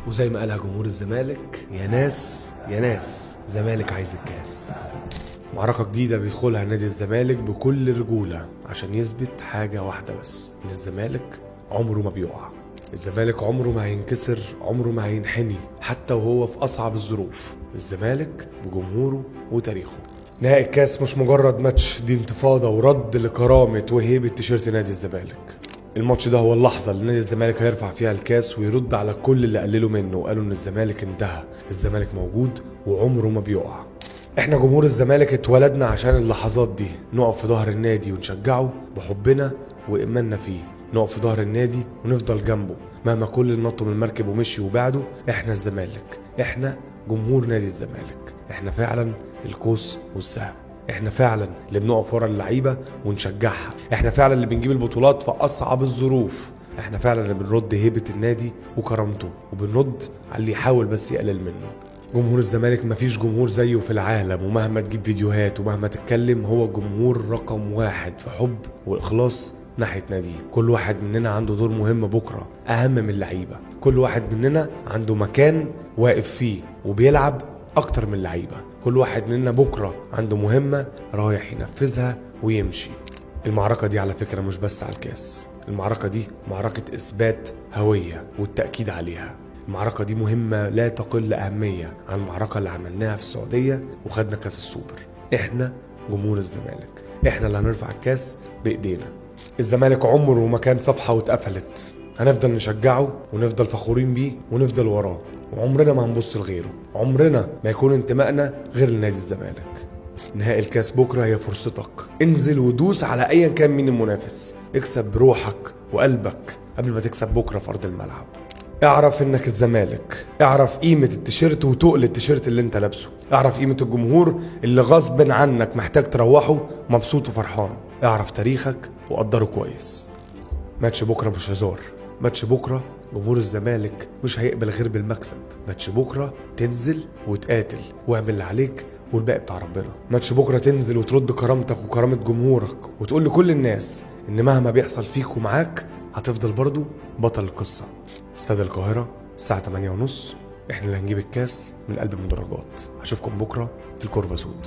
وزي ما قالها جمهور الزمالك، يا ناس يا ناس زمالك عايز الكاس. معركة جديدة بيدخلها نادي الزمالك بكل رجولة عشان يثبت حاجة واحدة بس، إن الزمالك عمره ما بيقع. الزمالك عمره ما هينكسر، عمره ما هينحني، حتى وهو في أصعب الظروف. الزمالك بجمهوره وتاريخه. نهائي الكاس مش مجرد ماتش، دي انتفاضة ورد لكرامة وهيبة تيشيرت نادي الزمالك. الماتش ده هو اللحظة اللي نادي الزمالك هيرفع فيها الكاس ويرد على كل اللي قللوا منه وقالوا ان الزمالك انتهى. الزمالك موجود وعمره ما بيقع. احنا جمهور الزمالك اتولدنا عشان اللحظات دي، نقف في ظهر النادي ونشجعه بحبنا وإيماننا فيه، نقف في ظهر النادي ونفضل جنبه مهما كل اللي نطوا من المركب ومشي وبعده. احنا الزمالك، احنا جمهور نادي الزمالك، احنا فعلا القوس والسهم، احنا فعلا اللي بنقف ورا اللعيبه ونشجعها، احنا فعلا اللي بنجيب البطولات في اصعب الظروف، احنا فعلا اللي بنرد هيبه النادي وكرامته وبنرد على اللي يحاول بس يقلل منه. جمهور الزمالك مفيش جمهور زيه في العالم، ومهما تجيب فيديوهات ومهما تتكلم هو الجمهور رقم واحد في حب واخلاص ناحيه ناديه. كل واحد مننا عنده دور مهم بكره اهم من اللعيبه، كل واحد مننا عنده مكان واقف فيه وبيلعب اكتر من اللعيبه، كل واحد مننا بكره عنده مهمه رايح ينفذها ويمشي. المعركه دي على فكره مش بس على الكاس، المعركه دي معركه اثبات هويه والتاكيد عليها. المعركه دي مهمه لا تقل اهميه عن المعركه اللي عملناها في السعوديه وخدنا كاس السوبر. احنا جمهور الزمالك، احنا اللي هنرفع الكاس بايدينا. الزمالك عمره ما كان صفحه واتقفلت، هنفضل نشجعه ونفضل فخورين بيه ونفضل وراه، وعمرنا ما هنبص لغيره، عمرنا ما يكون انتمائنا غير لنادي الزمالك. نهائي الكاس بكره هي فرصتك، انزل ودوس على ايا كان مين المنافس، اكسب بروحك وقلبك قبل ما تكسب بكره في ارض الملعب. اعرف انك الزمالك، اعرف قيمة التيشيرت وتقل التيشيرت اللي انت لابسه، اعرف قيمة الجمهور اللي غصب عنك محتاج تروحه مبسوط وفرحان، اعرف تاريخك وقدره كويس. ماتش بكره مش هزار، ماتش بكره جمهور الزمالك مش هيقبل غير بالمكسب. ماتش بكره تنزل وتقاتل واعمل اللي عليك والباقي بتاع ربنا. ماتش بكره تنزل وترد كرامتك وكرامة جمهورك وتقول لكل الناس ان مهما بيحصل فيك ومعاك هتفضل برضو بطل القصة. استاد القاهرة الساعة 8:30، احنا اللي هنجيب الكاس من قلب المدرجات. هشوفكم بكرة في الكورفا سود.